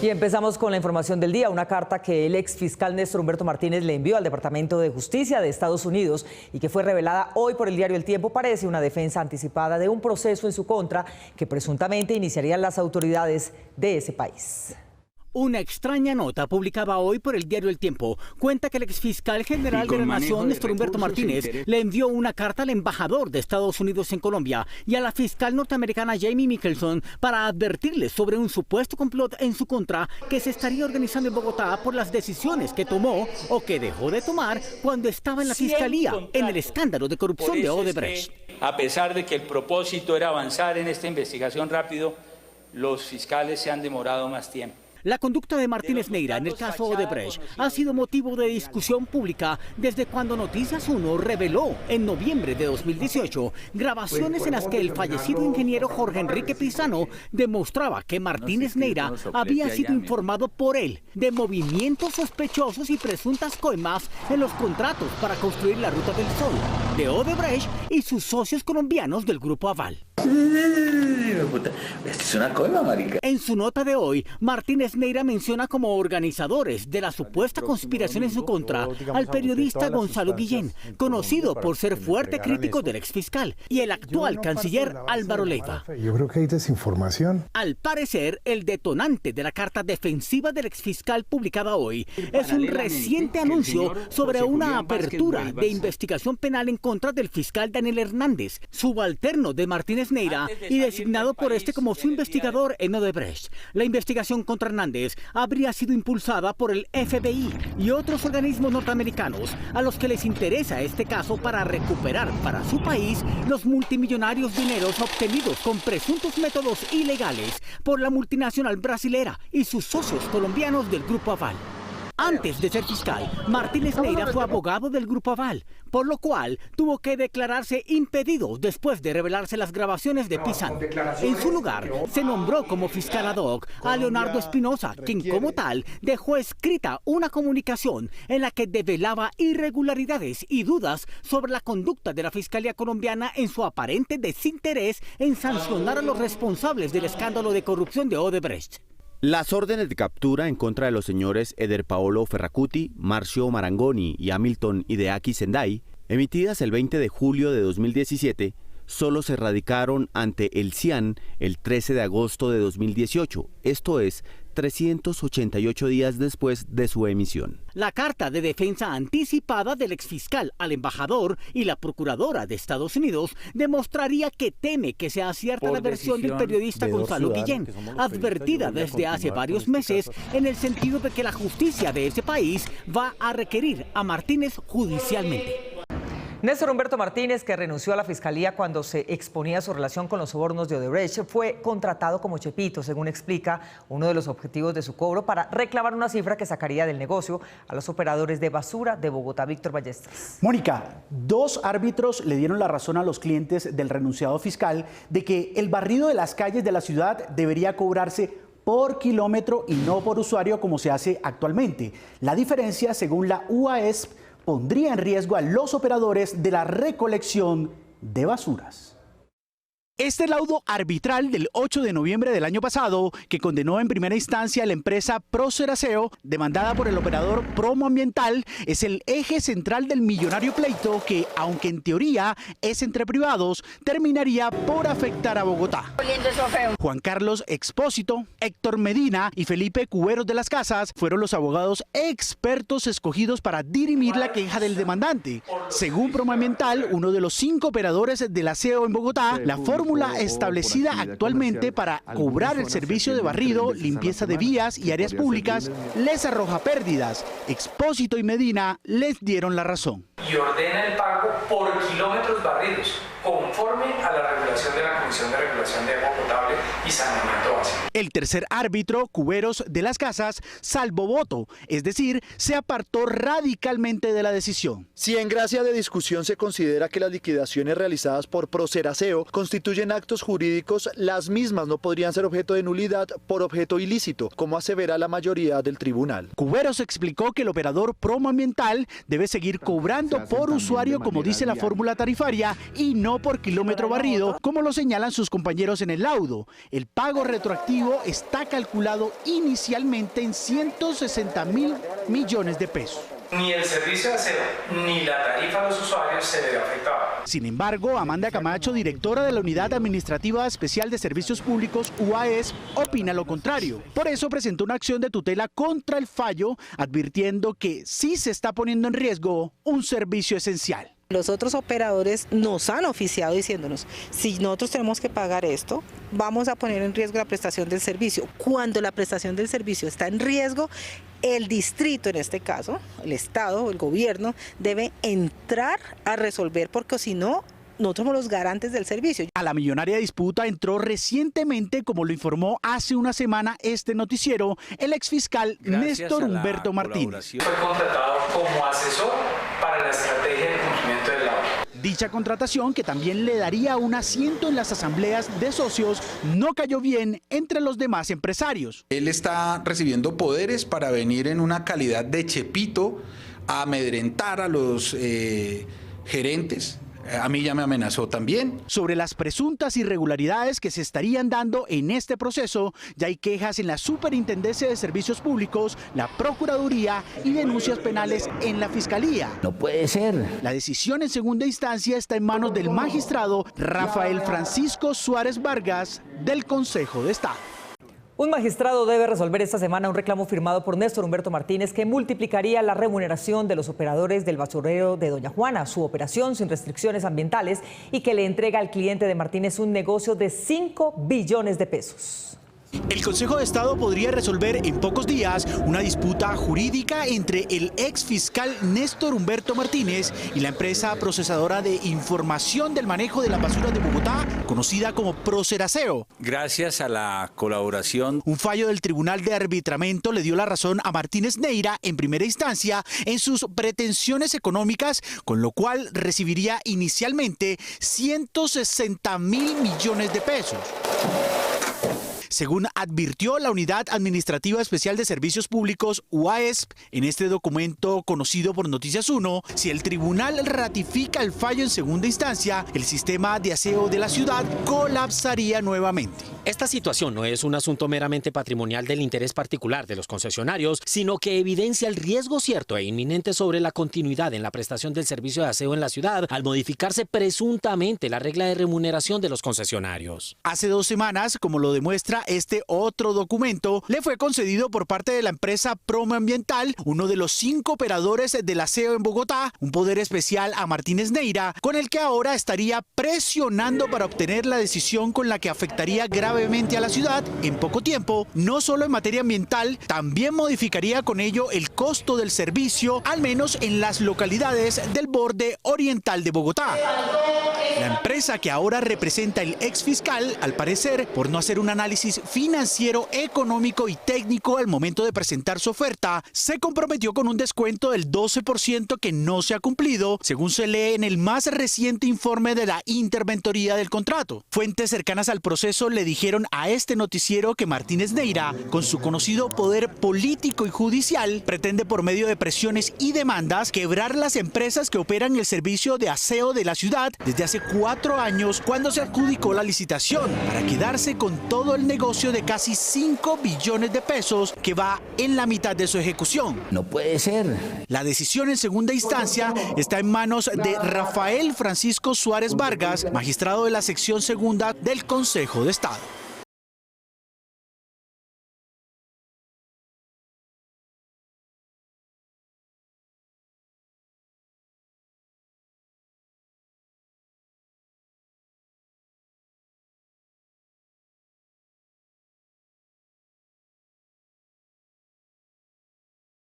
Y empezamos con la información del día, una carta que el exfiscal Néstor Humberto Martínez le envió al Departamento de Justicia de Estados Unidos y que fue revelada hoy por el diario El Tiempo parece una defensa anticipada de un proceso en su contra que presuntamente iniciarían las autoridades de ese país. Una extraña nota publicada hoy por el diario El Tiempo cuenta que el exfiscal general de la Nación, Néstor Humberto Martínez, le envió una carta al embajador de Estados Unidos en Colombia y a la fiscal norteamericana Jamie Michelson para advertirles sobre un supuesto complot en su contra que se estaría organizando en Bogotá por las decisiones que tomó o que dejó de tomar cuando estaba en la fiscalía en el escándalo de corrupción de Odebrecht. A pesar de que el propósito era avanzar en esta investigación rápido, los fiscales se han demorado más tiempo. La conducta de Martínez Neira en el caso Odebrecht ha sido motivo de discusión pública desde cuando Noticias 1 reveló en noviembre de 2018 grabaciones en las que el fallecido ingeniero Jorge Enrique Pizano demostraba que Martínez Neira había sido informado por él de movimientos sospechosos y presuntas coimas en los contratos para construir la Ruta del Sol de Odebrecht y sus socios colombianos del Grupo Aval. Esto es una coima, marica. En su nota de hoy, Martínez Neira menciona como organizadores de la supuesta conspiración en su contra al periodista Gonzalo Guillén, conocido por ser fuerte crítico del exfiscal, y el actual canciller Álvaro Leiva. Yo creo que hay desinformación. Al parecer, el detonante de la carta defensiva del exfiscal publicada hoy es un reciente anuncio sobre una apertura de investigación penal en contra del fiscal Daniel Hernández, subalterno de Martínez Neira y designado por este como su investigador en Odebrecht. La investigación contra Hernández habría sido impulsada por el FBI y otros organismos norteamericanos a los que les interesa este caso para recuperar para su país los multimillonarios dineros obtenidos con presuntos métodos ilegales por la multinacional brasilera y sus socios colombianos del Grupo Aval. Antes de ser fiscal, Martínez Neira fue abogado del Grupo Aval, por lo cual tuvo que declararse impedido después de revelarse las grabaciones de Pizano. En su lugar, se nombró como fiscal ad hoc a Leonardo Espinosa, quien como tal dejó escrita una comunicación en la que develaba irregularidades y dudas sobre la conducta de la Fiscalía colombiana en su aparente desinterés en sancionar a los responsables del escándalo de corrupción de Odebrecht. Las órdenes de captura en contra de los señores Eder Paolo Ferracuti, Marcio Marangoni y Hamilton Hideaki Sendai, emitidas el 20 de julio de 2017, solo se radicaron ante el CIAN el 13 de agosto de 2018, esto es, 388 días después de su emisión. La carta de defensa anticipada del exfiscal al embajador y la procuradora de Estados Unidos demostraría que teme que sea cierta la versión del periodista Gonzalo Guillén, advertida desde hace varios meses en el sentido de que la justicia de ese país va a requerir a Martínez judicialmente. Néstor Humberto Martínez, que renunció a la fiscalía cuando se exponía su relación con los sobornos de Odebrecht, fue contratado como chepito, según explica uno de los objetivos de su cobro, para reclamar una cifra que sacaría del negocio a los operadores de basura de Bogotá. Víctor Ballestas. Mónica, 2 árbitros le dieron la razón a los clientes del renunciado fiscal de que el barrido de las calles de la ciudad debería cobrarse por kilómetro y no por usuario como se hace actualmente. La diferencia, según la UASP, pondría en riesgo a los operadores de la recolección de basuras. Este laudo arbitral del 8 de noviembre del año pasado, que condenó en primera instancia a la empresa Proceraceo, demandada por el operador Promoambiental, es el eje central del millonario pleito que, aunque en teoría es entre privados, terminaría por afectar a Bogotá. Juan Carlos Expósito, Héctor Medina y Felipe Cuberos de las Casas fueron los abogados expertos escogidos para dirimir la queja del demandante. Según Promoambiental, uno de los 5 operadores del aseo en Bogotá, la fórmula establecida actualmente para cobrar el servicio de barrido, limpieza de vías y áreas públicas les arroja pérdidas. Expósito y Medina les dieron la razón. Y ordena el pago por kilómetros barridos, conforme a la regulación de la Comisión de Regulación de Agua Potable y Saneamiento Básico. El tercer árbitro, Cuberos de las Casas, salvó voto, es decir, se apartó radicalmente de la decisión. Si en gracia de discusión se considera que las liquidaciones realizadas por Proceraceo constituyen actos jurídicos, las mismas no podrían ser objeto de nulidad por objeto ilícito, como asevera la mayoría del tribunal. Cuberos explicó que el operador Promoambiental debe seguir cobrando por usuario, como dice la fórmula tarifaria, y no por kilómetro barrido, como lo señalan sus compañeros en el laudo. El pago retroactivo está calculado inicialmente en 160.000 millones de pesos. Ni el servicio de aseo ni la tarifa a los usuarios se verá afectada. Sin embargo, Amanda Camacho, directora de la Unidad Administrativa Especial de Servicios Públicos, UAESP, opina lo contrario. Por eso presentó una acción de tutela contra el fallo, advirtiendo que sí se está poniendo en riesgo un servicio esencial. Los otros operadores nos han oficiado diciéndonos, si nosotros tenemos que pagar esto, vamos a poner en riesgo la prestación del servicio. Cuando la prestación del servicio está en riesgo, el distrito, en este caso, el Estado, el gobierno, debe entrar a resolver, porque si no, nosotros somos los garantes del servicio. A la millonaria disputa entró recientemente, como lo informó hace una semana este noticiero, el exfiscal Néstor Humberto Martínez. Fue contratado como asesor para la estrategia de cumplimiento del laudo. Dicha contratación, que también le daría un asiento en las asambleas de socios, no cayó bien entre los demás empresarios. Él está recibiendo poderes para venir en una calidad de chepito a amedrentar a los gerentes. A mí ya me amenazó también. Sobre las presuntas irregularidades que se estarían dando en este proceso, ya hay quejas en la Superintendencia de Servicios Públicos, la Procuraduría y denuncias penales en la Fiscalía. No puede ser. La decisión en segunda instancia está en manos del magistrado Rafael Francisco Suárez Vargas del Consejo de Estado. Un magistrado debe resolver esta semana un reclamo firmado por Néstor Humberto Martínez que multiplicaría la remuneración de los operadores del basurero de Doña Juana, su operación sin restricciones ambientales, y que le entrega al cliente de Martínez un negocio de 5 billones de pesos. El Consejo de Estado podría resolver en pocos días una disputa jurídica entre el ex fiscal Néstor Humberto Martínez y la empresa procesadora de información del manejo de las basuras de Bogotá, conocida como Proceraceo. Gracias a la colaboración. Un fallo del Tribunal de Arbitramiento le dio la razón a Martínez Neira en primera instancia en sus pretensiones económicas, con lo cual recibiría inicialmente 160.000 millones de pesos. Según advirtió la Unidad Administrativa Especial de Servicios Públicos, UAESP, en este documento conocido por Noticias 1, si el tribunal ratifica el fallo en segunda instancia, el sistema de aseo de la ciudad colapsaría nuevamente. Esta situación no es un asunto meramente patrimonial del interés particular de los concesionarios, sino que evidencia el riesgo cierto e inminente sobre la continuidad en la prestación del servicio de aseo en la ciudad al modificarse presuntamente la regla de remuneración de los concesionarios. Hace 2 semanas, como lo demuestra este otro documento, le fue concedido por parte de la empresa Promoambiental, uno de los 5 operadores del aseo en Bogotá, un poder especial a Martínez Neira, con el que ahora estaría presionando para obtener la decisión con la que afectaría gravemente a la ciudad en poco tiempo, no solo en materia ambiental, también modificaría con ello el costo del servicio, al menos en las localidades del borde oriental de Bogotá. La empresa que ahora representa el ex fiscal, al parecer, por no hacer un análisis financiero, económico y técnico al momento de presentar su oferta, se comprometió con un descuento del 12% que no se ha cumplido, según se lee en el más reciente informe de la interventoría del contrato. Fuentes cercanas al proceso le dijeron a este noticiero que Martínez Neira, con su conocido poder político y judicial, pretende por medio de presiones y demandas quebrar las empresas que operan el servicio de aseo de la ciudad desde hace 4 años, cuando se adjudicó la licitación, para quedarse con todo el negocio de casi 5 billones de pesos que va en la mitad de su ejecución. No puede ser. La decisión en segunda instancia está en manos de Rafael Francisco Suárez Vargas, magistrado de la sección segunda del Consejo de Estado.